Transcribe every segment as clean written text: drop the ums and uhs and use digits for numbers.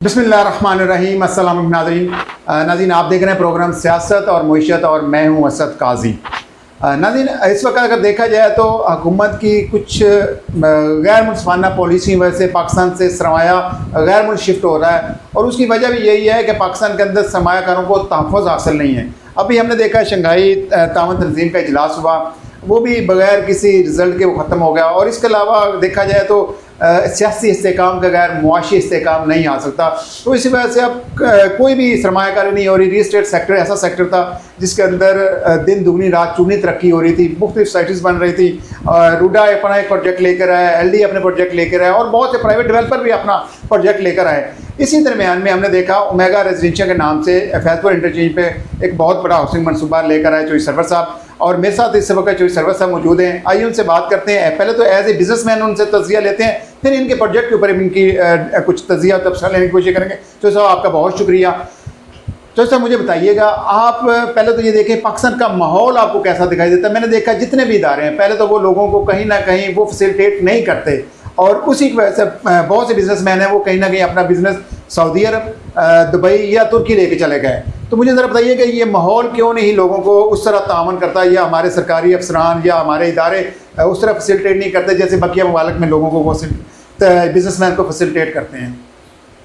बिस्मिल्लाहिर्रहमानिर्रहीम। अस्सलाम नाज़रीन। आप देख रहे हैं प्रोग्राम सियासत और मईशत और मैं हूं असद काजी। नाज़रीन, इस वक्त अगर देखा जाए तो हुकूमत की कुछ गैर मुनसिफाना पॉलिसी वजह से पाकिस्तान से सरमाया गैर मुल्क शिफ्ट हो रहा है और उसकी वजह भी यही है कि पाकिस्तान के अंदर सरमायाकारों को तहफ़्फ़ुज़ हासिल नहीं है। अभी हमने देखा शंघाई ताउन तंजीम का इजलास हुआ, वो भी बगैर किसी रिज़ल्ट के वो ख़त्म हो गया। और इसके अलावा देखा जाए तो सियासी इस्तेहकाम के बगैर मुआशी इस्तेहकाम नहीं आ सकता। तो इसी वजह से अब कोई भी सरमायाकारी नहीं हो रही। रियल एस्टेट सेक्टर ऐसा सेक्टर था जिसके अंदर दिन दुगनी रात चौगुनी तरक्की हो रही थी, मुख्तलिफ साइट्स बन रही थी। रूडा अपना एक प्रोजेक्ट लेकर आया, LD अपने प्रोजेक्ट लेकर आया और बहुत से प्राइवेट डेवलपर भी अपना प्रोजेक्ट लेकर आए। इसी दरमियान में हमने देखा ओमेगा रेजिडेंशियल के नाम से फैजपुर इंटरचेंज पे एक बहुत बड़ा हाउसिंग मनसूबा लेकर आए चौधरी सरवर साहब, और मेरे साथ इस वक्त चौधरी सरवर साहब मौजूद हैं। आइए उनसे बात करते हैं। पहले तो एज ए बिजनेसमैन उनसे तज़किया लेते हैं, फिर इनके प्रोजेक्ट के ऊपर इनकी कुछ तज़किया और तबसरा लेने की कोशिश करेंगे। चौधरी साहब, आपका बहुत शुक्रिया। चौधरी साहब, मुझे बताइएगा, आप पहले तो ये देखें पाकिस्तान का माहौल आपको कैसा दिखाई देता है। मैंने देखा जितने भी इदारे हैं पहले तो वो लोगों को कहीं ना कहीं वो फैसिलिटेट नहीं करते और उसी की वजह से बहुत से बिजनेसमैन हैं वो कहीं ना कहीं अपना बिजनेस सऊदी अरब, दुबई या तुर्की लेके चले गए। तो मुझे ज़रा बताइए कि ये माहौल क्यों नहीं लोगों को उस तरह तावन करता, या हमारे सरकारी अफसरान या हमारे इदारे उस तरह फैसिलिटेट नहीं करते जैसे बकिया ममालिक में लोगों को वो बिजनेसमैन को फैसिलिटेट करते हैं।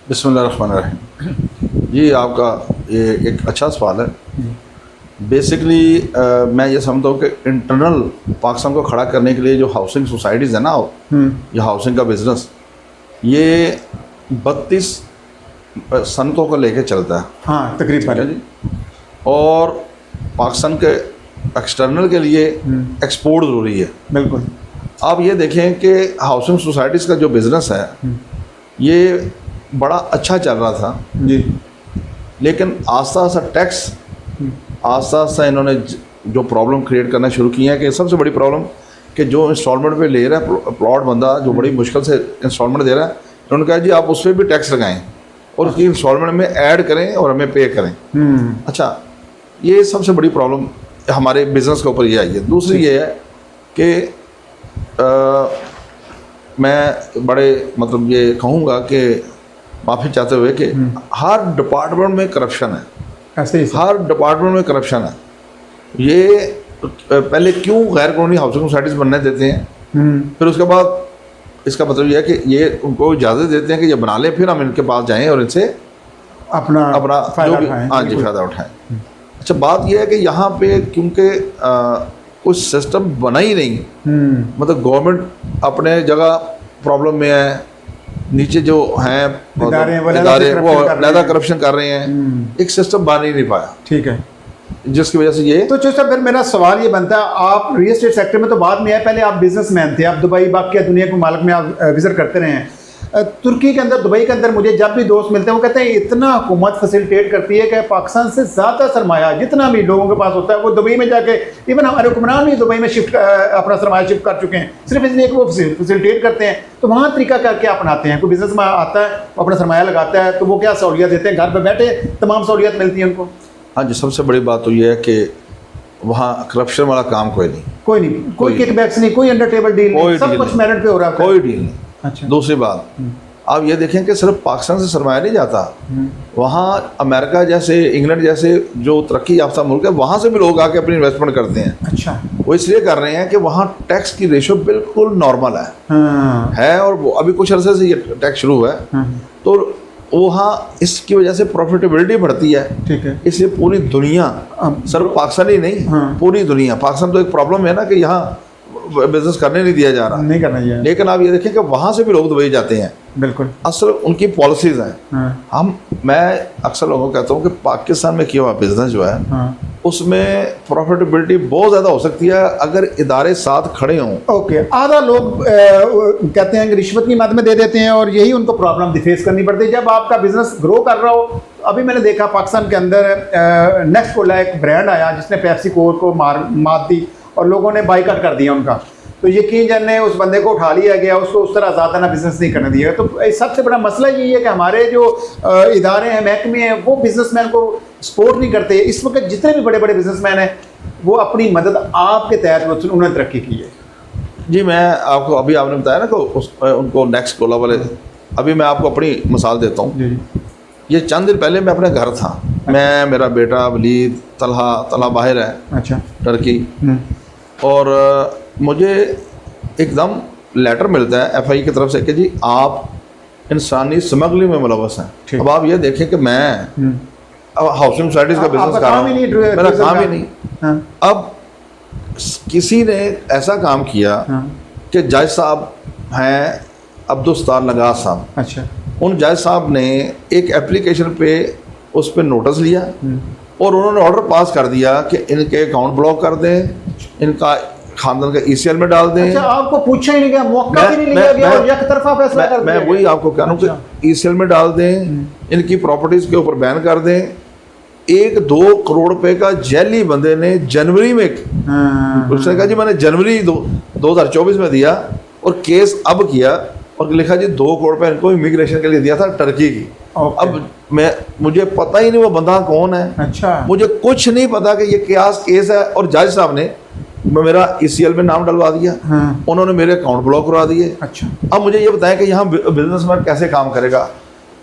बिस्मिल्लाहिर्रहमानिर्रहीम। जी, आपका ये एक अच्छा सवाल है। बेसिकली मैं ये समझता हूँ कि इंटरनल पाकिस्तान को खड़ा करने के लिए जो हाउसिंग सोसाइटीज़ है ना, या हाउसिंग का बिज़नेस, ये 32 सनतों को लेके चलता है। हाँ, तकरीबन जी। और पाकिस्तान के एक्सटर्नल के लिए एक्सपोर्ट ज़रूरी है। बिल्कुल। आप ये देखें कि हाउसिंग सोसाइटीज़ का जो बिज़नेस है ये बड़ा अच्छा चल रहा था जी, लेकिन आस्ता आस्ता टैक्स आस्ता आस्ता इन्होंने जो प्रॉब्लम क्रिएट करना शुरू की है कि सबसे बड़ी प्रॉब्लम कि जो इंस्टॉलमेंट पे ले रहा है प्लॉट बंदा, जो बड़ी मुश्किल से इंस्टॉलमेंट दे रहा है, उन्होंने कहा जी आप उस पर भी टैक्स लगाएं और उसकी इंस्टॉलमेंट में ऐड करें और हमें पे करें। अच्छा, ये सबसे बड़ी प्रॉब्लम हमारे बिज़नेस के ऊपर ये आई है। दूसरी ये है कि मैं बड़े मतलब ये कहूँगा कि माफ़ी चाहते हुए कि हर डिपार्टमेंट में करप्शन है। ऐसे ही हर डिपार्टमेंट में करप्शन है। ये पहले क्यों गैर कानूनी हाउसिंग सोसाइटीज़ बनने देते हैं, फिर उसके बाद इसका मतलब यह है कि ये उनको इजाज़त देते हैं कि ये बना लें, फिर हम इनके पास जाएं और इनसे अपना जो भी हाँ जी फ़ायदा उठाएं। अच्छा, बात यह है कि यहाँ पे क्योंकि कुछ सिस्टम बना ही नहीं, मतलब गवर्नमेंट अपने जगह प्रॉब्लम में है, नीचे जो हैं इदारे वो ज़्यादा करप्शन कर रहे हैं, एक सिस्टम बन ही नहीं पाया। ठीक है, जिसकी वजह से ये तो चौधरी साहब, फिर मेरा सवाल ये बनता है, आप रियल एस्टेट सेक्टर में तो बाद में आए, पहले आप बिजनेसमैन थे, आप दुबई बाकी दुनिया के मालिक में आप विजिट करते रहे हैं। तुर्की के अंदर, दुबई के अंदर मुझे जब भी दोस्त मिलते हैं वो कहते हैं इतना हुकूमत फैसिलिटेट करती है कि पाकिस्तान से ज़्यादा सरमाया जितना भी लोगों के पास होता है वो दुबई में जाके, इवन हमारे हुक्मरान भी दुबई में शिफ्ट अपना सरमाया शिफ्ट कर चुके हैं, सिर्फ इसलिए कि वो फैसिलिटेट करते हैं। तो वहाँ तरीका क्या अपनाते हैं? कोई बिजनेस में आता है, अपना सरमाया लगाता है, तो वो क्या सहूलियत देते हैं? घर पर बैठे तमाम सहूलियत मिलती है उनको। हाँ जी, सबसे बड़ी बात तो ये है कि वहाँ करप्शन वाला काम कोई नहीं, कोई किकबैक्स नहीं, कोई अंडर टेबल डील नहीं, सब कुछ मेरिट पे हो रहा है, कोई डील नहीं। अच्छा। दूसरी बात, आप ये देखें कि सिर्फ पाकिस्तान से सरमाया नहीं जाता, वहाँ अमेरिका जैसे, इंग्लैंड जैसे जो तरक्की याफ्ता मुल्क है, वहाँ से भी लोग आके अपनी इन्वेस्टमेंट करते हैं। अच्छा। वो इसलिए कर रहे हैं कि वहाँ टैक्स की रेशो बिल्कुल नॉर्मल है और वो अभी कुछ अर्से से ये टैक्स शुरू हुआ है, तो वहाँ इसकी वजह से प्रॉफिटेबिलिटी बढ़ती है। ठीक है, इसलिए पूरी दुनिया, सिर्फ पाकिस्तान ही नहीं, पूरी दुनिया, पाकिस्तान तो एक प्रॉब्लम है ना कि यहाँ बिजनेस करने नहीं दिया जा रहा, नहीं करना चाहिए, लेकिन आप ये देखें कि वहाँ से भी लोग दुबई जाते हैं। बिल्कुल, असल उनकी पॉलिसीज़ हैं। मैं अक्सर लोगों को कहता हूँ कि पाकिस्तान में किया हुआ बिजनेस जो है उसमें प्रॉफिटेबिलिटी बहुत ज़्यादा हो सकती है अगर इदारे साथ खड़े हों। ओके, आधा लोग कहते हैं कि रिश्वत की मद में दे देते हैं और यही उनको प्रॉब्लम फेस करनी पड़ती है जब आपका बिजनेस ग्रो कर रहा हो। अभी मैंने देखा पाकिस्तान के अंदर नेक्स्ट कोला एक ब्रांड आया जिसने पेप्सी कोक को मात दी और लोगों ने बाइकआउट कर दिया उनका, तो यकीन जाने उस बंदे को उठा लिया गया, उसको उस तरह आज़ादाना बिजनेस नहीं करने दिया। तो सबसे बड़ा मसला यही है कि हमारे जो इदारे हैं, महकमे हैं, वो बिजनेसमैन को सपोर्ट नहीं करते। इस वक्त जितने भी बड़े बड़े बिजनेसमैन हैं वो अपनी मदद आपके तहत उन्होंने तरक्की की है। जी, मैं आपको अभी आपने बताया ना कि उनको नेक्स्ट कोला वाले अभी मैं आपको अपनी मिसाल देता हूँ। जी जी। ये चंद दिन पहले मैं अपने घर था, मैं, मेरा बेटा वलीद, तलहा बाहर है अच्छा। टर्की, और मुझे एकदम लेटर मिलता है FI की तरफ से कि जी आप इंसानी स्मगलिंग में मुलव्वस हैं। अब आप ये देखें कि मैं अब हाउसिंग सोसाइटीज़ का बिजनेस कर रहा हूँ, मेरा काम ही नहीं। हाँ। अब किसी ने ऐसा काम किया कि जज साहब हैं अब्दुलस्तार नगाह साहब, अच्छा। उन जज साहब ने एक एप्लीकेशन पे उस पर नोटिस लिया और उन्होंने ऑर्डर पास कर दिया कि इनके अकाउंट ब्लॉक कर दें, इनका खानदान का ECL में डाल दें। अच्छा, आपको पूछा ही नहीं गया, मौका भी नहीं लिया गया और एक तरफा फैसला कर दिया। मैं वही आपको कह रहा हूँ कि ECL में डाल दें, इनकी प्रॉपर्टीज़ के ऊपर बैन कर दें। 1-2 करोड़ रुपए का जैली बंदे ने जनवरी में, उसने कहा जी मैंने जनवरी 2024 में दिया और केस अब किया और लिखा जी 2 करोड़ रुपए इनको इमिग्रेशन के लिए दिया था टर्की की। अब मुझे पता ही नहीं वो बंदा कौन है। अच्छा। मुझे कुछ नहीं पता कि ये क्या केस है, और जज साहब ने मेरा ECL में नाम डलवा दिया। उन्होंने मेरे अकाउंट ब्लॉक करवा दिए। अच्छा। अब मुझे ये बताएं कि यहाँ बिजनेसमैन कैसे काम करेगा।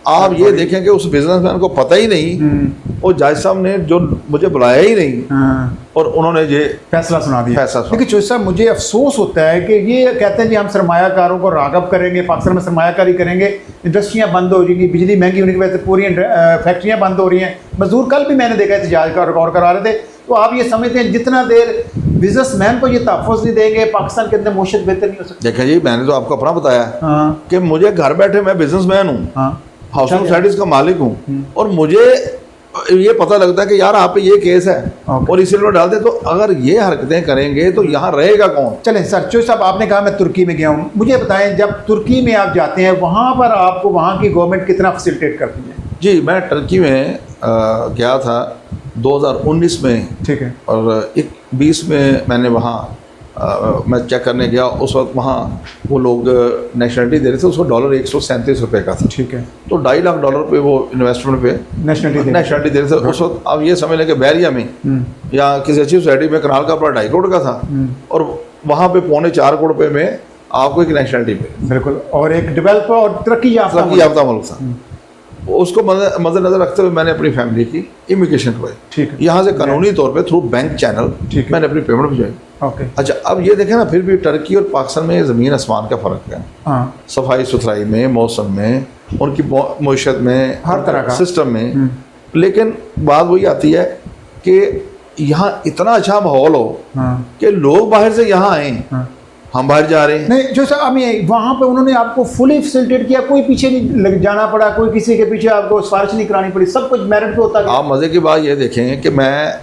आप ये देखें कि उस बिजनेसमैन को पता ही नहीं, और जज साहब ने जो मुझे बुलाया ही नहीं, और उन्होंने ये फैसला सुना दिया। लेकिन चौधरी साहब, मुझे अफसोस होता है कि ये कहते हैं जी हम सरमायाकारों को राग़ब करेंगे, पाकिस्तान में सरमायाकारी करेंगे, इंडस्ट्रियाँ बंद हो जाएंगी, बिजली महंगी होने की वजह से पूरी फैक्ट्रियाँ बंद हो रही हैं, मजदूर कल भी मैंने देखा एहतजाज का रिकॉर्ड करा रहे थे। तो आप ये समझते हैं जितना देर बिजनेसमैन को ये तहफ़्फ़ुज़ नहीं देंगे, पाकिस्तान के अंदर मईशत बेहतर नहीं हो सकती। देखिए जी, मैंने तो आपको अपना बताया कि मुझे घर बैठे, मैं बिजनेसमैन हूँ, हाउसिंग सोसाइटीज़ का मालिक हूँ, और मुझे ये पता लगता है कि यार आप पे ये केस है और ECL में डाल दे, तो अगर ये हरकतें करेंगे तो यहाँ रहेगा कौन। चलें सर, चौधरी साहब आपने कहा मैं तुर्की में गया हूँ, मुझे बताएं जब तुर्की में आप जाते हैं वहाँ पर आपको वहाँ की गवर्नमेंट कितना फैसिलिटेट करती है? जी, मैं टर्की में गया था 2019 में, ठीक है, और 20 में मैंने वहाँ मैं चेक करने गया। उस वक्त वहाँ वो लोग नेशनलिटी दे रहे थे, उसको डॉलर 137 रुपये का था, ठीक है, तो $2.5 लाख पे वो इन्वेस्टमेंट पे नेशनलिटी दे रहे थे उस वक्त। अब ये समझ लें कि बहरिया में या किसी अच्छी सोसाइटी में कनाल का अपना 2.5 करोड़ का था, और वहाँ पे 3.25 करोड़ रुपये में आपको एक नेशनलिटी पे, बिल्कुल, और एक डेवलपर और तरक्की याफ्ता मुल्क था। उसको मद्देनजर रखते हुए मैंने अपनी फैमिली की इमिग्रेशन करवाई, ठीक है, यहाँ से कानूनी तौर पे थ्रू बैंक चैनल मैंने अपनी पेमेंट भिजवाई। ओके। अच्छा, अब ये देखें ना, फिर भी टर्की और पाकिस्तान में ज़मीन आसमान का फ़र्क है। सफाई सुथराई में, मौसम में, उनकी मईशत में, हर तरह का सिस्टम में। लेकिन बात वही आती है कि यहाँ इतना अच्छा माहौल हो कि लोग बाहर से यहाँ आए, हम बाहर जा रहे हैं। नहीं जो सर, अब वहाँ पे उन्होंने आपको फुली फैसिलिटेट किया, कोई पीछे नहीं लग जाना पड़ा, कोई किसी के पीछे आपको सिफारिश नहीं करानी पड़ी, सब कुछ मेरिट पे होता है। आप मज़े की बात ये देखें कि मैं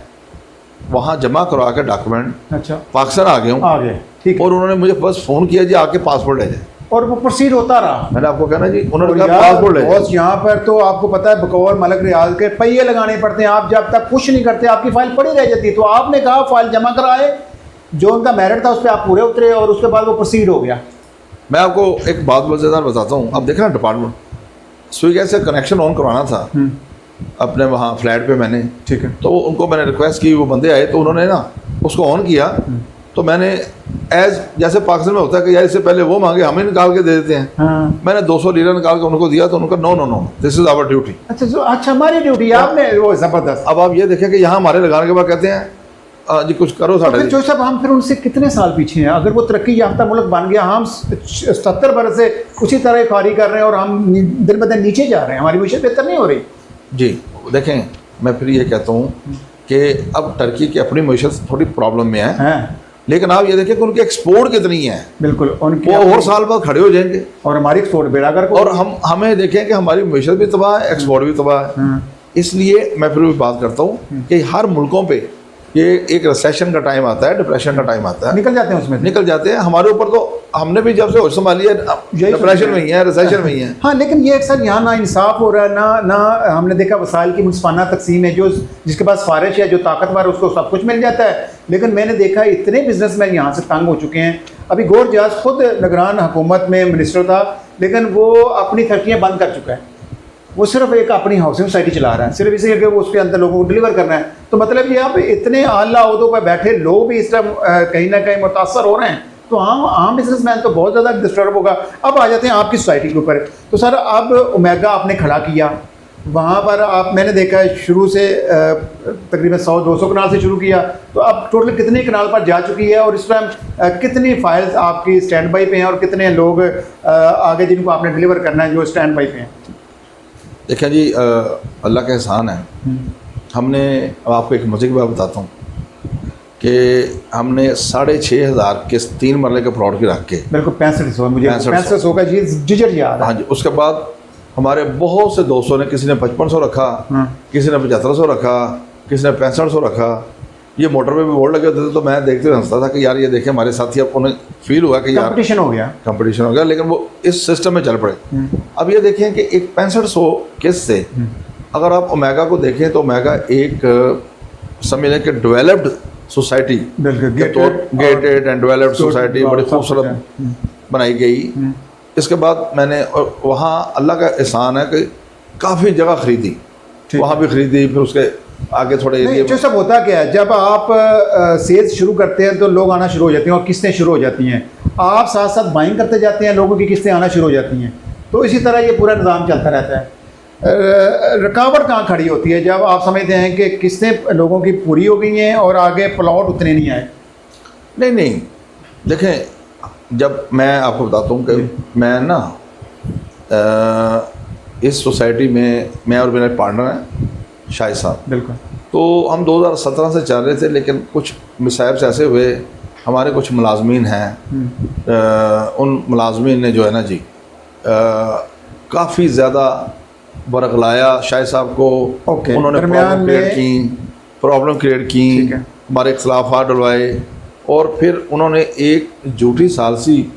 वहाँ जमा करवा के डॉक्यूमेंट, अच्छा, पाकिस्तान आ गया हूँ, ठीक, और उन्होंने मुझे बस फ़ोन किया जी आके पासपोर्ट ले जाए, और वो प्रोसीड होता रहा। मैंने आपको कहना जी, उन्होंने कहा पासपोर्ट ले जाए। यहाँ पर तो आपको पता है बकौल मलक रियाज के पहिए लगाने पड़ते हैं, आप जब तक कुछ नहीं करते आपकी फ़ाइल पड़ी रह जाती है। तो आपने कहा फ़ाइल जमा कराए, जो उनका मेरिट था उस पर आप पूरे उतरे, और उसके बाद वो प्रोसीड हो गया। मैं आपको एक बात मज़ेदार बताता हूँ। अब देखना डिपार्टमेंट स्विगी से कनेक्शन ऑन करवाना था अपने वहाँ फ्लैट पे मैंने, ठीक है, तो उनको मैंने रिक्वेस्ट की, वो बंदे आए तो उन्होंने ना उसको ऑन किया। तो मैंने जैसे पाकिस्तान में होता है कि यार इससे पहले वो मांगे हमें निकाल के दे देते हैं, मैंने 200 लीरा निकाल के उनको दिया, तो उनको no, this is our duty. अच्छा, हमारी ड्यूटी आपने, वो ज़बरदस्त। अब आप ये देखें कि यहाँ हमारे लगाने के बाद कहते हैं जी कुछ करो साढ़े। जो साहब, हम फिर उनसे कितने साल पीछे हैं? अगर वो तरक्की याफ्ता मुल्क बन गया, हम 70 बरस से उसी तरह खारी कर रहे हैं और हम दिन ब दिन नीचे जा रहे हैं, हमारी मईशत बेहतर नहीं हो रही। जी देखें, मैं फिर ये कहता हूँ कि अब टर्की की अपनी मईशत थोड़ी प्रॉब्लम में है, लेकिन आप ये देखें कि उनकी एक्सपोर्ट कितनी है। बिल्कुल, उनकी वो और साल बाद खड़े हो जाएंगे, और हमारी एक्सपोर्ट बेड़ागर को, और हमें देखें कि हमारी मईशत भी तबाह है, एक्सपोर्ट भी तबाह है। इसलिए मैं फिर भी बात करता हूँ कि हर मुल्कों पे ये एक रिसेशन का टाइम आता है, डिप्रेशन का टाइम आता है, निकल जाते हैं उसमें, निकल जाते हैं। हमारे ऊपर तो हमने भी जब से होश संभाली है डिप्रेशन में ही है, रिसेशन में ही है। हाँ, लेकिन ये अक्सर यहाँ ना इंसाफ हो रहा है, ना हमने देखा वसाइल की मुनसिफाना तकसीम है, जो जिसके पास फारिश है, जो ताकतवर है, उसको सब कुछ मिल जाता है। लेकिन मैंने देखा इतने बिजनेसमैन यहाँ से तंग हो चुके हैं। अभी गौर जहाज खुद निगरान हुकूमत में मिनिस्टर था, लेकिन वो अपनी फैक्ट्रियाँ बंद कर चुका है। वो सिर्फ एक अपनी हाउसिंग सोसाइटी चला रहा है, सिर्फ इसलिए कि वो उसके अंदर लोगों को डिलीवर करना है। तो मतलब ये आप इतने आला ओहदों पर बैठे लोग भी इस तरह कहीं ना कहीं मुतासर हो रहे हैं, तो आम बिजनेसमैन तो बहुत ज़्यादा डिस्टर्ब होगा। अब आ जाते हैं आपकी सोसाइटी के ऊपर। तो सर अब ओमेगा आपने खड़ा किया, वहाँ पर आप मैंने देखा है शुरू से तकरीबन 100-200 कनाल से शुरू किया, तो अब टोटल कितने कनाल पर जा चुकी है और इस टाइम कितनी फाइल्स आपकी स्टैंड बाई पे हैं और कितने लोग आगे जिनको आपने डिलीवर करना है जो स्टैंड बाई पे हैं? देखिए जी, अल्लाह का एहसान है। हमने, अब आपको एक मज़े की बात बताता हूँ कि हमने 6,500 के 3 मरले के प्लॉट की रख के, बिल्कुल 6500, मुझे 6500 का जिजर याद है। हाँ जी। उसके बाद हमारे बहुत से दोस्तों ने, किसी ने 5500 रखा, किसी ने 7500 रखा, किसी ने 6500 रखा। ये मोटर पे भी बोर्ड लगे होते थे, तो मैं देखते हुए हंसता था कि यार ये देखें हमारे साथी, अब उन्हें फील हुआ कि यार कंपटीशन हो गया, लेकिन वो इस सिस्टम में चल पड़े। अब ये देखें कि एक 6500 किस्त से अगर आप ओमेगा को देखें तो ओमेगा एक समझ लें कि developed society, gated and developed society बड़ी खूबसूरत बनाई गई। इसके बाद मैंने वहाँ अल्लाह का एहसान है कि काफ़ी जगह खरीदी, वहाँ भी खरीदी, फिर उसके आगे थोड़े एरिया। जो सब होता क्या है, जब आप सेल्स शुरू करते हैं तो लोग आना शुरू हो जाते हैं और किस्तें शुरू हो जाती हैं, आप साथ साथ बाइंग करते जाते हैं, लोगों की किस्तें आना शुरू हो जाती हैं, तो इसी तरह ये पूरा निज़ाम चलता रहता है। रुकावट कहाँ खड़ी होती है जब आप समझते हैं कि किस्तें लोगों की पूरी हो गई हैं और आगे प्लॉट उतने नहीं आए? नहीं, देखें, जब मैं आपको बताता हूँ कि मैं ना इस सोसाइटी में, मैं और मेरे पार्टनर हैं शाहिद साहब, बिल्कुल, तो हम 2017 से चल रहे थे, लेकिन कुछ मिसाइब ऐसे हुए, हमारे कुछ मुलाजमीन हैं, उन मुलाजमीन ने जो है ना जी काफ़ी ज़्यादा बरगलाया शाहिद साहब को। उन्होंने प्रॉब्लम क्रिएट की, हमारे खिलाफात डलवाए, और फिर उन्होंने एक झूठी सालसी,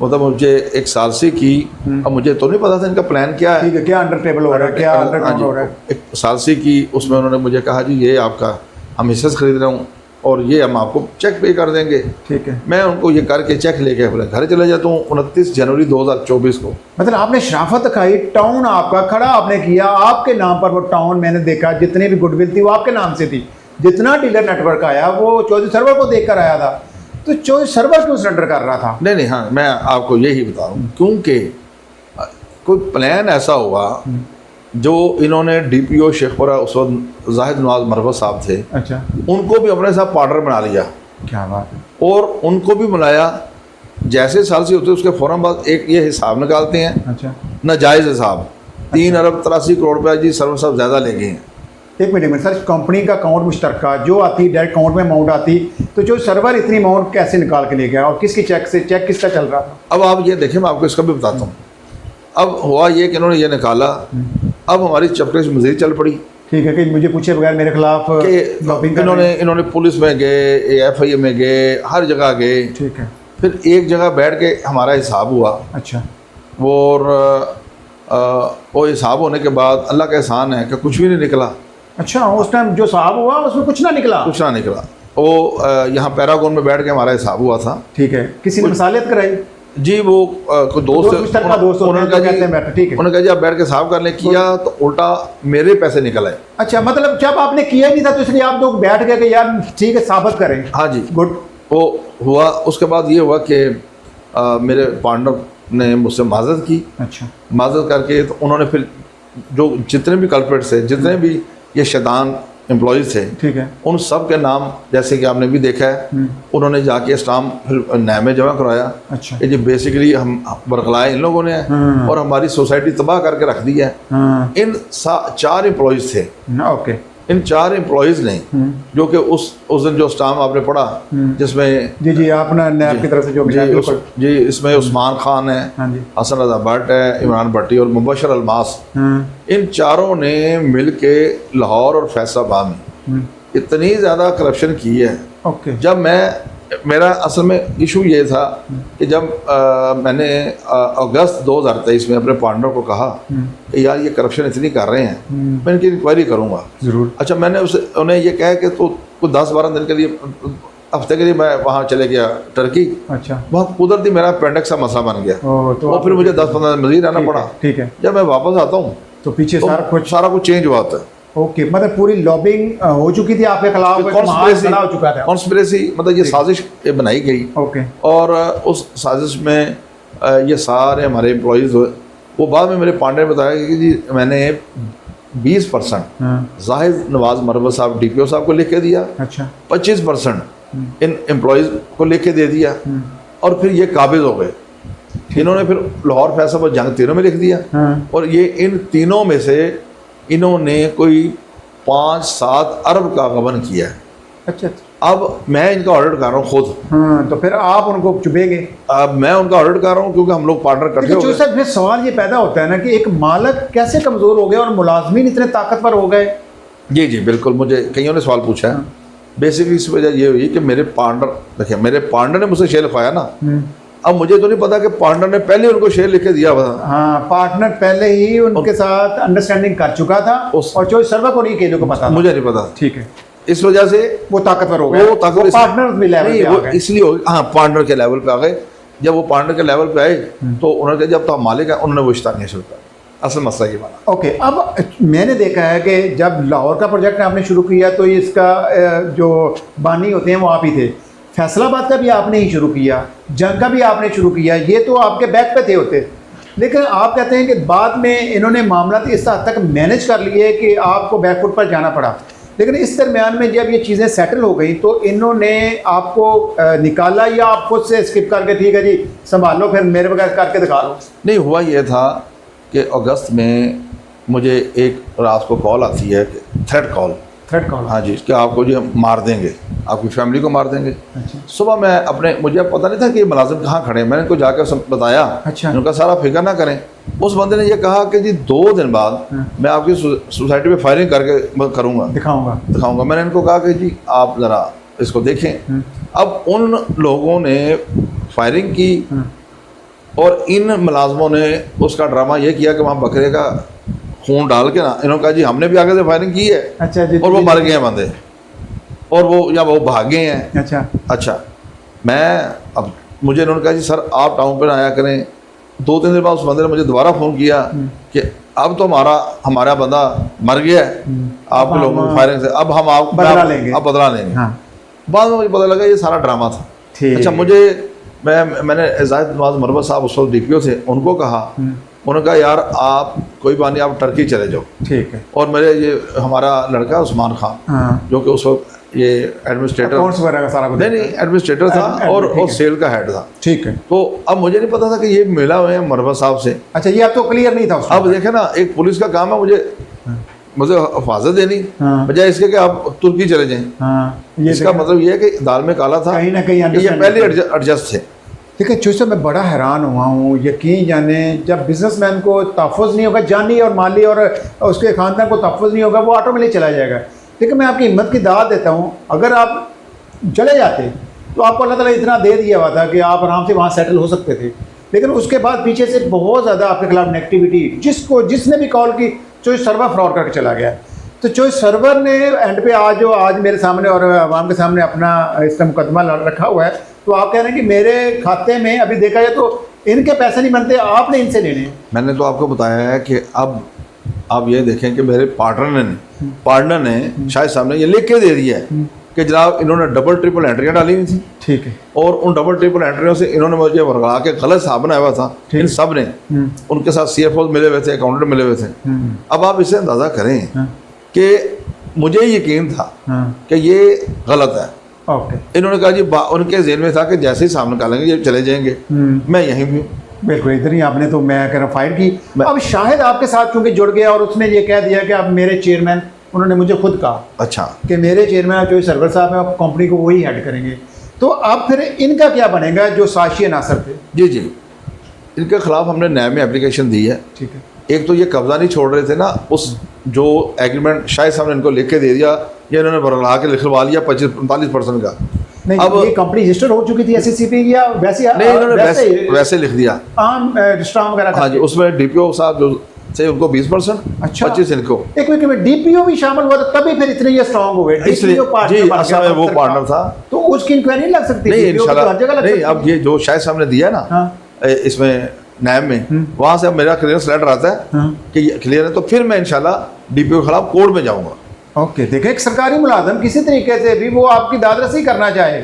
मतलब मुझे एक सालसी की, अब मुझे तो नहीं पता था इनका प्लान क्या है, क्या अंडर टेबल हो रहा है, क्या अंडरग्राउंड हो रहा है। एक सालसी की, उसमें उन्होंने मुझे कहा जी ये आपका हम हिस्से खरीद रहे हूँ और ये हम आपको चेक पे कर देंगे। ठीक है, मैं उनको ये करके चेक लेके अपने घर चले जाता हूँ 29 जनवरी 2024 को। मतलब आपने शराफत दिखाई, टाउन आपका खड़ा आपने किया, आपके नाम पर वो टाउन, मैंने देखा जितने भी गुडविल थी वो आपके नाम से थी, जितना डीलर नेटवर्क आया वो चौधरी सरवर को देख कर आया था, तो चौधरी सरवर क्यों सरेंडर कर रहा था? नहीं, हाँ, मैं आपको यही बता रहा हूँ, क्योंकि कोई प्लान ऐसा हुआ जो इन्होंने DPO शेखपुरा उस वक्त जाहिद नवाज मरवत साहब थे, अच्छा, उनको भी अपने साथ पार्टनर बना लिया। क्या बात है। और उनको भी बुलाया, जैसे साल से होते उसके फ़ौरन बाद एक ये हिसाब निकालते हैं, अच्छा, नाजायज़ हिसाब, 3 अरब 83 करोड़ रुपया जी सर्वर साहब ज़्यादा ले गए हैं। एक मिनट में सर, कंपनी का अकाउंट मुश्तरका जो आती, डायरेक्ट अकाउंट में अमाउंट आती, तो जो सर्वर इतनी अमाउंट कैसे निकाल के ले गया और किसकी चेक से, चेक किसका चल रहा था? अब आप ये देखें, मैं आपको इसका भी बताता हूँ। अब हुआ ये कि इन्होंने ये निकाला, अब हमारी चपकरेश मज़ीद चल पड़ी। ठीक है, कि मुझे पूछे बगैर मेरे खिलाफ इन्होंने पुलिस में गए, FIA में गए, हर जगह गए। ठीक है, फिर एक जगह बैठ के हमारा हिसाब हुआ। अच्छा, और वो हिसाब होने के बाद अल्लाह का एहसान है कि कुछ भी नहीं निकला। अच्छा, उस टाइम जो साहब हुआ उसमें कुछ ना निकला? कुछ ना निकला। वो यहाँ पैरागॉन में बैठ के हमारा हिसाब हुआ था। ठीक है, किसी ने मिसालियत कराई जी, वो कोई दोस्त उन्होंने कहा जी आप बैठ के हिसाब कर ले, किया तो उल्टा मेरे पैसे निकल आए। अच्छा, मतलब जब आपने किया नहीं था तो इसलिए आप लोग बैठ गए कि यार ठीक है साबित करें? हाँ जी, गुड। वो हुआ। उसके बाद ये हुआ कि मेरे पार्टनर ने मुझसे माजरत की। अच्छा, माजरत करके तो उन्होंने फिर जो जितने भी कल्प्रेट्स थे, जितने भी ये शैतान एम्प्लॉयज़ थे, ठीक है, उन सब के नाम जैसे कि आपने भी देखा है, उन्होंने जाके स्टाम्प फिर नाम में जमा करवाया। अच्छा, ये बेसिकली हम बरगलाए इन लोगों ने और हमारी सोसाइटी तबाह करके रख दी है। इन 4 एम्प्लॉयज़ थे। ओके, इन 4 एम्प्लॉयज़ ने जो कि उस दिन जो स्टाम्प आपने पढ़ा, जिसमें जी आपने नैब की तरफ से जो जी इसमें उस्मान खान है, हसन रजा भट्ट है, इमरान भट्टी और मुबशर अलमास, इन चारों ने मिल के लाहौर और फैसलाबाद में इतनी ज़्यादा करप्शन की है। ओके, जब मेरा असल में इशू ये था कि जब मैंने अगस्त 2023 में अपने पार्टनर को कहा कि यार ये करप्शन इतनी कर रहे हैं, मैं इनकी इंक्वायरी करूँगा ज़रूर। अच्छा, मैंने उन्हें ये कहा कि तो कुछ 10-12 दिन के लिए, हफ्ते के लिए मैं वहाँ चले गया टर्की। अच्छा, वहाँ कुदरती मेरा अपेंडिक्स का मसला बन गया, तो फिर मुझे 10-15 दिन मज़ीद आना पड़ा। ठीक है, जब मैं वापस आता हूँ तो पीछे सारा कुछ चेंज हुआ होता है। ओके, मतलब पूरी लॉबिंग हो चुकी थी आपके खिलाफ, खड़ा हो चुका था। कॉन्स्पिरेसी मतलब ये साजिश ये बनाई गई। ओके। और उस साजिश में ये सारे हमारे एम्प्लॉयज़ वो बाद में मेरे पांडे ने बताया कि जी मैंने 20% जाहिद नवाज मरवत साहब DPO साहब को लिख के दिया। अच्छा। 25% इन एम्प्लॉयज़ को लिख के दे दिया और फिर ये काबिज हो गए। इन्होंने फिर लाहौर फैसल और जंग तीनों में लिख दिया। और ये इन तीनों में से इन्होंने कोई 5-7 अरब का गबन किया है। अच्छा। अब मैं इनका ऑडिट कर रहा हूँ खुद। तो फिर आप उनको चुभेंगे? अब मैं उनका ऑडिट कर रहा हूँ क्योंकि हम लोग पार्टनर करते हो गए। फिर सवाल ये पैदा होता है ना कि एक मालिक कैसे कमज़ोर हो गया और मुलाजमीन इतने ताकतवर हो गए। जी जी बिल्कुल, मुझे कईयों ने सवाल पूछा है। बेसिकली इस वजह ये हुई कि मेरे पार्टनर, देखिए मेरे पार्टनर ने मुझसे शेयर लिखवाया ना, अब मुझे तो नहीं पता कि पार्टनर ने पहले उनको शेयर लिख के दिया हुआ था। हाँ, पार्टनर पहले ही उनके साथ अंडरस्टैंडिंग कर चुका था और चॉइस सर्वर को नहीं केलो को पता था। मुझे नहीं पता। ठीक है, इस वजह से वो ताकतवर हो गए। वो ताकतवर पार्टनर भी लेवल पे आ गए। इसलिए हाँ पार्टनर के लेवल पे आ गए। जब वो पार्टनर के लेवल पे आए तो उन्होंने कहा जब तो हम मालिक है, उन्होंने वो इश्तानिया शुरू कर। असल मसला ये बना। ओके, अब मैंने देखा है कि जब लाहौर का प्रोजेक्ट आपने शुरू किया तो इसका जो बानी होते हैं वो आप ही थे, फैसलाबाद का भी आपने ही शुरू किया, जंग का भी आपने शुरू किया, ये तो आपके बैक पे थे होते। लेकिन आप कहते हैं कि बाद में इन्होंने मामला इस हद तक मैनेज कर लिए कि आपको बैकफुट पर जाना पड़ा। लेकिन इस दरमियान में जब ये चीज़ें सेटल हो गई तो इन्होंने आपको निकाला या आप खुद से स्किप करके ठीक है जी संभाल लो, फिर मेरे बगैर करके दिखा लो? नहीं, हुआ ये था कि अगस्त में मुझे एक रात को कॉल आती है, थ्रेट कॉल। हाँ जी, कि आपको जो मार देंगे, आपकी फैमिली को मार देंगे। अच्छा। सुबह मैं अपने, मुझे पता नहीं था कि मुलाजिम कहाँ खड़े हैं, मैंने उनको जाकर बताया। अच्छा। उनका सारा फिक्र ना करें। उस बंदे ने ये कहा कि जी 2 दिन बाद मैं आपकी सोसाइटी में फायरिंग करके करूँगा, दिखाऊंगा। मैंने इनको कहा कि जी आप ज़रा इसको देखें। अब उन लोगों ने फायरिंग की और इन मुलाजमों ने उसका ड्रामा ये किया कि वहाँ बकरे का खून डाल के ना इन्होंने कहा जी हमने भी आगे से फायरिंग की है। अच्छा जी। और वो मर गए हैं बंदे, और वो भाग गए हैं। अच्छा। मैं अब मुझे इन्होंने कहा जी सर आप टाउन पर आया करें। 2-3 दिन बाद उस बंदे ने मुझे दोबारा फ़ोन किया कि अब तो हमारा बंदा मर गया है आप लोगों की फायरिंग से, अब हम आप बदला लेंगे। बाद में मुझे पता लगा ये सारा ड्रामा था। अच्छा, मैंने जाहिद नवाज मरवत साहब उस वक्त DPO थे, उनको कहा, उन्होंने कहा यार आप कोई बात नहीं, आप टर्की चले जाओ। ठीक है। और मेरे ये हमारा लड़का उस्मान खान जो कि उस वक्त ये एडमिनिस्ट्रेटर नहीं एडमिनिस्ट्रेटर था और सेल का हेड था। ठीक है। तो अब मुझे नहीं पता था कि ये मिला हुए हैं मरवत साहब से। अच्छा, ये अब तो क्लियर नहीं था। अब देखे ना, एक पुलिस का काम है मुझे हिफाजत देनी, बजाय इसके कि आप तुर्की चले जाएं। इसका मतलब ये है कि दाल में काला था, कहीं ना कहीं ये पहले एडजस्ट थे। देखिए चूँकि मैं बड़ा हैरान हुआ हूँ, यकीन जाने जब बिजनेसमैन को तहफ़्फ़ुज़ नहीं होगा, जानी और माली और उसके ख़ानदान को तहफ़्फ़ुज़ नहीं होगा, वो ऑटोमेटिक चला जाएगा। लेकिन मैं आपकी हिम्मत की दाद देता हूँ, अगर आप चले जाते तो आपको अल्लाह ताला इतना दे दिया हुआ था कि आप आराम से वहाँ सेटल हो सकते थे। लेकिन उसके बाद पीछे से बहुत ज़्यादा आपके खिलाफ नेगेटिविटी, जिसने भी कॉल की चॉइस सर्वर फ्रॉड करके चला गया। तो चॉइस सर्वर ने एंड पे आज मेरे सामने और आवाम के सामने अपना इसका मुकदमा रखा हुआ है। तो आप कह रहे हैं कि मेरे खाते में अभी देखा जाए तो इनके पैसे नहीं बनते, आपने इनसे लेने। मैंने तो आपको बताया है कि अब आप ये देखें कि मेरे पार्टनर ने शायद सामने ये लिख के दे दिया है कि जनाब इन्होंने डबल ट्रिपल एंट्रियाँ डाली हुई थी। ठीक है। और उन डबल ट्रिपल एंट्रियों से इन्होंने मुझे वर्गा के गलत हिसाब बनाया हुआ था। इन सब ने उनके साथ CFO मिले हुए थे, अकाउंटेंट मिले हुए थे। अब आप इससे अंदाज़ा करें कि मुझे यकीन था कि ये गलत है। इन्होंने कहा जी उनके ज़हन में था कि जैसे ही सामने निकालेंगे ये चले जाएंगे, मैं यहीं भी हूँ। बिल्कुल, इधर ही आपने तो मैं कह रहा फाइट की। अब शाहिद आपके साथ क्योंकि जुड़ गया और उसने ये कह दिया कि आप मेरे चेयरमैन, उन्होंने मुझे खुद कहा अच्छा कि मेरे चेयरमैन जो सर्वर साहब हैं कंपनी को वही हेड करेंगे। तो अब फिर इनका क्या बनेगा जो साशी नासर थे? जी, इनके खिलाफ हमने न्याय में एप्लीकेशन दी है। ठीक है। एक तो ये कब्जा नहीं छोड़ रहे थे ना, उस जो एग्रीमेंट शायद साहब ने इनको लिख के दे दिया, ये इन्होंने बरला के लिखवा लिया 25-45% का। नहीं, अब ये कंपनी रजिस्टर हो चुकी थी SECP या वैसे? नहीं, इन्होंने वैसे लिख दिया आम रजिस्ट्रार वगैरह। हाँ जी, उसमें DPO साहब जो से उनको 20%, अच्छा 25 इनको। एक मिनट, DPO भी शामिल हुआ था तभी फिर इतने ये स्ट्रांग हो गए। इसलिए जी असल में वो पार्टनर था, तो उसकी इंक्वायरी नहीं लग सकती? नहीं इंशाल्लाह नहीं। अब ये जो शायद साहब ने दिया ना इसमें नैब में, वहाँ से अब मेरा क्लियरेंस लेटर आता है कि ये क्लियर है, तो फिर मैं इंशाल्लाह डीपीओ के खिलाफ कोर्ट में जाऊँगा। ओके, देखिए एक सरकारी मुलाजम किसी तरीके से भी वो आपकी दादरसी करना चाहे,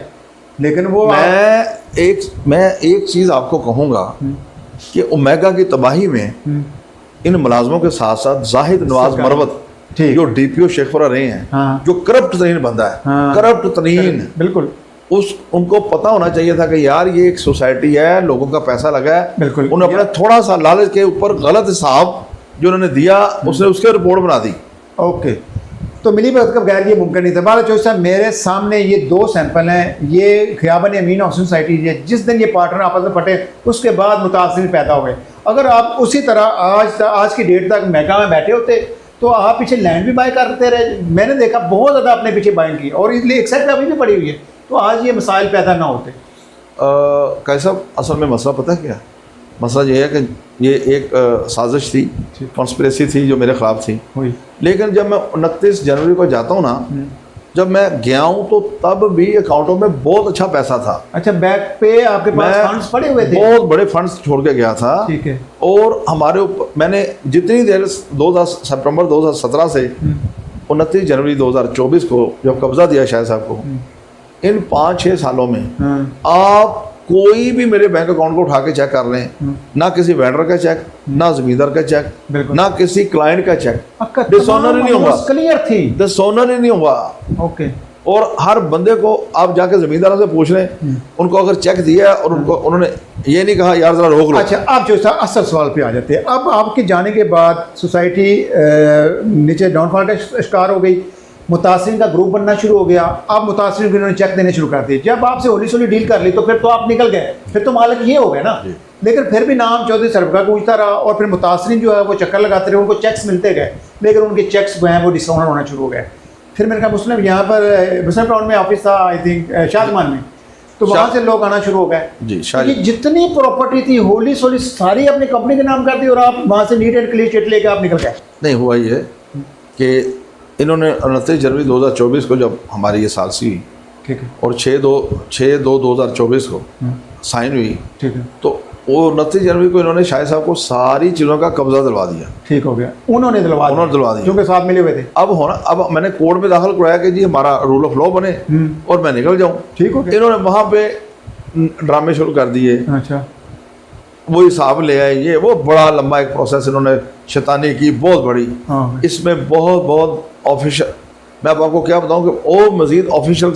लेकिन वो मैं एक चीज़ आपको कहूँगा कि ओमेगा की तबाही में इन मुलाजमों के साथ साथ जाहिद नवाज मरवत जो डीपीओ शेखपुरा रहे हैं, हाँ। जो करप्ट तरीन बंदा है, हाँ। करप्ट तरीन, बिल्कुल उनको पता होना चाहिए था कि यार ये एक सोसाइटी है, लोगों का पैसा लगा है, बिल्कुल। उन्होंने अपना थोड़ा सा लालच के ऊपर गलत हिसाब जो उन्होंने दिया, उसने उसके रिपोर्ट बना दी। ओके, तो मिली भगत का बगैर ये मुमकिन नहीं था। बाला चौधरी साहब, मेरे सामने ये 2 सैंपल हैं, ये खियाबन अमीन हाउसिंग सोसाइटी है। जिस दिन ये पार्टनर आपस में फटे उसके बाद मुतासिर पैदा हो गए। अगर आप उसी तरह आज की डेट तक मेगा में बैठे होते तो आप पीछे लैंड भी बाय करते रहे। मैंने देखा बहुत ज़्यादा अपने पीछे बाइंग की, और इसलिए एक साइड पे अभी भी पड़ी हुई है, तो आज ये मसाइल पैदा ना होते। कैसा असल में मसला पता है क्या? मसला ये है कि ये एक साजिश थी, कॉन्स्पिरेसी थी जो मेरे ख़िलाफ़ थी। लेकिन जब मैं 29 जनवरी को जाता हूँ ना, जब मैं गया हूँ तो तब भी अकाउंटों में बहुत अच्छा पैसा था। अच्छा, बैक पे आपके पास फंड्स पड़े हुए थे? बहुत बड़े फंड्स छोड़ के गया था। ठीक है। और हमारे ऊपर मैंने जितनी देर सितंबर 2017 से 29 जनवरी 2024 को जब कब्जा दिया शायद साहब को, इन 5-6 सालों में आप कोई भी मेरे बैंक अकाउंट को उठा के चेक कर लें, ना किसी वेंडर का चेक, ना जमींदार का चेक, ना किसी क्लाइंट का चेक, डिसऑनर ही नहीं होगा, क्लियर थी, डिसऑनर ही नहीं होगा। ओके। और हर बंदे को आप जाके जमींदारों से पूछ लें, उनको अगर चेक दिया और उन्होंने ये नहीं कहा यार जरा रोक लो। अच्छा, आप जो असल सवाल पे आ जाते हैं। अब आपके जाने के बाद सोसाइटी नीचे डाउनफॉल का शिकार हो गई, मुतासिर का ग्रुप बनना शुरू हो गया। अब मुतासिर को इन्होंने चेक देने शुरू कर दिए। जब आपसे होली सोली डील कर ली तो फिर तो आप निकल गए, फिर तो मालिक ये हो गए ना। लेकिन फिर भी नाम चौधरी सरफ का गूंजता रहा, और फिर मुतासिर जो है वो चक्कर लगाते रहे, उनको चेक्स मिलते गए, लेकिन उनके चेक्स जो हैं वो डिसऑनर होना शुरू हो गए। फिर मैंने कहा मुस्लिम यहाँ पर मुस्लिम टाउन में ऑफिस था, आई थिंक शाहजमान में, तो वहाँ से लोग आना शुरू हो गए जी। ये जितनी प्रॉपर्टी थी होली सोली सारी अपनी कंपनी के नाम कर दी, और आप वहाँ से नीट एंड क्लीन चिट लेके आप निकल गए। नहीं, हुआ ये कि इन्होंने 29 जनवरी 2024 को जब हमारी ये सालसी हुई, ठीक है, और 6/2/2024 को साइन हुई, ठीक है, तो वो 29 जनवरी को इन्होंने शाहिद साहब को सारी चीज़ों का कब्जा दिलवा दिया। ठीक हो गया, उन्होंने दिलवा दिया क्योंकि साथ मिले हुए थे। अब मैंने कोर्ट में दाखिल कराया कि जी हमारा रूल ऑफ लॉ बने और मैं निकल जाऊँ। ठीक हो गया। इन्होंने वहाँ पे ड्रामे शुरू कर दिए। अच्छा, वो हिसाब ले आए, ये वो बड़ा लंबा एक प्रोसेस इन्होंने शैतानी की बहुत बड़ी। इसमें बहुत ऑफिशियल, मैं आपको क्या बताऊं कि और मजीद ऑफिशियल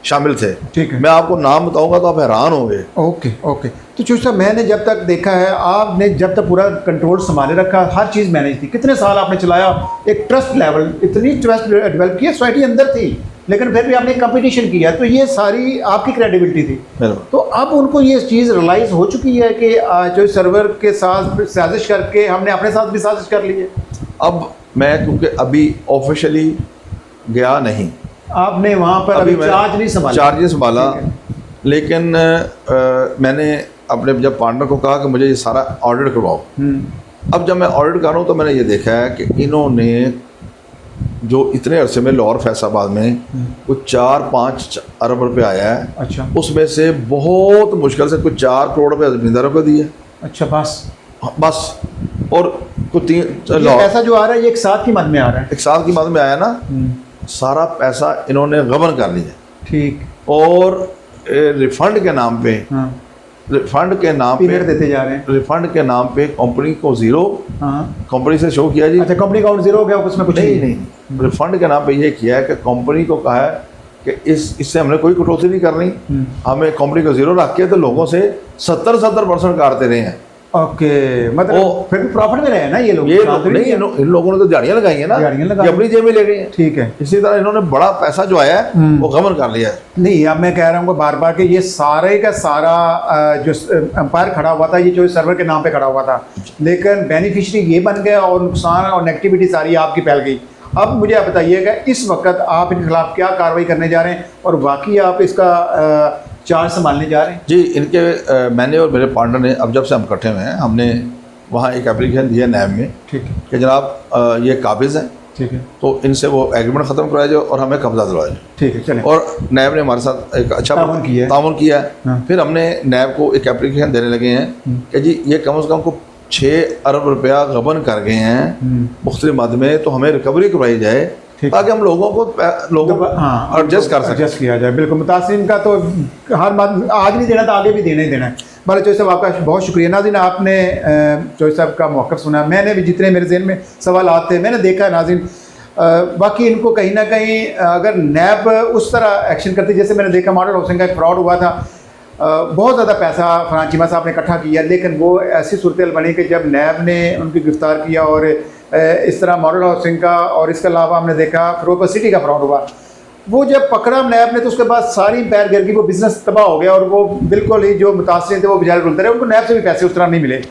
शामिल थे। ठीक है, मैं आपको नाम बताऊंगा तो आप हैरान होंगे। ओके। तो चूँकि साहब मैंने जब तक देखा है, आपने जब तक पूरा कंट्रोल संभाले रखा, हर चीज़ मैनेज थी, कितने साल आपने चलाया, एक ट्रस्ट लेवल, इतनी ट्रस्ट डेवलप किया, सोसाइटी अंदर थी, लेकिन फिर भी आपने कंपटीशन किया, तो ये सारी आपकी क्रेडिबिलिटी थी। तो अब उनको ये चीज़ रियलाइज़ हो चुकी है कि जो सर्वर के साथ साजिश करके हमने अपने साथ भी साजिश कर ली है। अब मैं क्योंकि अभी ऑफिशियली गया नहीं, आपने वहाँ पर अभी चार्ज नहीं संभाला, लेकिन मैंने अपने जब पार्टनर को कहा कि मुझे ये सारा ऑडिट करवाओ। अब जब मैं ऑडिट कर रहा हूँ तो मैंने ये देखा है कि इन्होंने जो इतने अरसे में लाहौर फैसलाबाद में कुछ 4-5 अरब रुपए आया है। अच्छा, उसमें से बहुत मुश्किल से कुछ 4 करोड़ रुपये ज़मींदारों को दिए। अच्छा, बस और कुछ 3 पैसा जो आ रहा है ये एक साथ की मद में आ रहा है, एक साथ की मद में आया ना, सारा पैसा इन्होंने गबन कर लिया। ठीक, और रिफंड के नाम पे, रिफंड के नाम पे देते जा रहे हैं, रिफंड के नाम पे कंपनी को जीरो, कंपनी से शो किया जी। अच्छा, कंपनी अकाउंट जीरो हो गया, उसमें कुछ नहीं, रिफंड के नाम पे ये किया है कि कंपनी को कहा है कि इससे हमने कोई कटौती नहीं करनी, हमें कंपनी को जीरो रख के तो लोगों से 70% काटते रहे हैं। ओके, मतलब फिर भी प्रॉफिट में रहे हैं ना ये लोग। नहीं, इन लोगों ने तो दिहाड़ियाँ लगाई हैं ना, अपनी जेब में ले गए हैं। ठीक है, इसी तरह इन्होंने बड़ा पैसा जो आया है वो गबन कर लिया है। नहीं, अब मैं कह रहा हूँ बार बार कि ये सारे का सारा जो एम्पायर खड़ा हुआ था, ये जो सर्वर के नाम पे खड़ा हुआ था, लेकिन बेनिफिशरी ये बन गया और नुकसान और नेगेटिविटी सारी आपकी फैल गई। अब मुझे आप बताइएगा इस वक्त आप इनके खिलाफ क्या कार्रवाई करने जा रहे हैं, और बाकी आप इसका चार्ज संभालने जा रहे हैं? जी, इनके मैंने और मेरे पार्टनर ने, अब जब से हम इकट्ठे हुए हैं, हमने वहाँ एक एप्लीकेशन दिया नैब में, ठीक है, कि जनाब ये काबिज़ हैं, ठीक है, तो इनसे वो एग्रीमेंट ख़त्म कराया जाए और हमें कब्जा दिलवाया जाए। ठीक है, चलें। और नैब ने हमारे साथ एक अच्छा ताउन किया है। ताउन किया है। हाँ। फिर हमने नैब को एक एप्लीकेशन देने लगे हैं कि जी ये कम से कम को 6 अरब रुपया गबन कर गए हैं मुख्तलिफ मद में, तो हमें रिकवरी करवाई जाए ठीक। ताकि हम लोगों को हाँ, एडजस्ट कर सकें। एडजस्ट किया जाए, बिल्कुल। मुतासिरीन का तो हर बात आज नहीं देना तो आगे भी देना ही देना है। बाला चौधरी साहब आपका बहुत शुक्रिया। नाज़रीन आपने चौधरी साहब का मौक़िफ़ सुना, मैंने भी जितने मेरे ज़हन में सवाल आते मैंने देखा नाज़रीन, बाकी इनको कहीं ना कहीं अगर नैब उस तरह एक्शन करती, जैसे मैंने देखा मॉडल हाउसिंग का एक फ्रॉड हुआ था, बहुत ज़्यादा पैसा फरहान चीमा साहब ने इकट्ठा किया, लेकिन वो ऐसी सूरत बनी कि जब नैब ने उनकी गिरफ़्तार किया और इस तरह मॉडल हाउसिंग का और इसके अलावा हमने देखा फिरोजपुर सिटी का फ्रॉड हुआ, वो जब पकड़ा नैब ने तो उसके बाद सारी पैर गिर गई, वो बिज़नेस तबाह हो गया और वो बिल्कुल ही जो मुतासिर थे वो बेचारे रुलते रहे, उनको नैब से भी पैसे उस तरह नहीं मिले।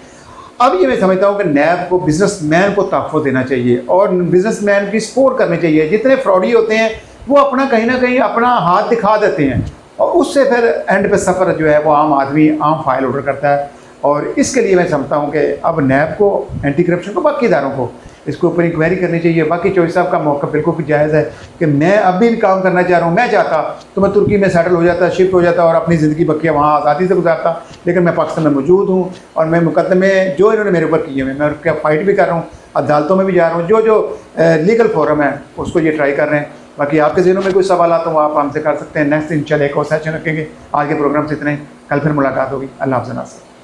अब ये मैं समझता हूँ कि नैब को बिज़नेसमैन को तहफ़्फ़ुज़ देना चाहिए और बिज़नेसमैन की सपोर्ट करनी चाहिए। जितने फ्रॉडी होते हैं वो अपना कहीं ना कहीं अपना हाथ दिखा देते हैं और उससे फिर एंड पे सफ़र जो है वो आम आदमी आम फाइल ऑर्डर करता है। और इसके लिए मैं समझता हूँ कि अब नैब को, एंटी करप्शन को, बाकी इदारों को इसके ऊपर इंक्वायरी करनी चाहिए। बाकी चौधरी साहब का मौक़िफ़ बिल्कुल भी जायज़ है कि मैं अभी भी काम करना चाह रहा हूँ, मैं चाहता तो मैं तुर्की में सेटल हो जाता, शिफ्ट हो जाता और अपनी ज़िंदगी बकिया वहाँ आज़ादी से गुजारता, लेकिन मैं पाकिस्तान में मौजूद हूँ और मैं मुकदमे जो इन्होंने मेरे ऊपर किए हुए मैं उनका फ़ाइट भी कर रहा हूँ, अदालतों में भी जा रहा हूँ, जो लीगल फोरम है उसको ये ट्राई कर रहे हैं। बाकी आपके ज़हनों में कोई सवाल आता हो आप हमसे कर सकते हैं। नेक्स्ट इंशाल्लाह एक और सेशन रखेंगे। आज के प्रोग्राम से इतना ही, कल फिर मुलाकात होगी। अल्लाह हाफ़िज़।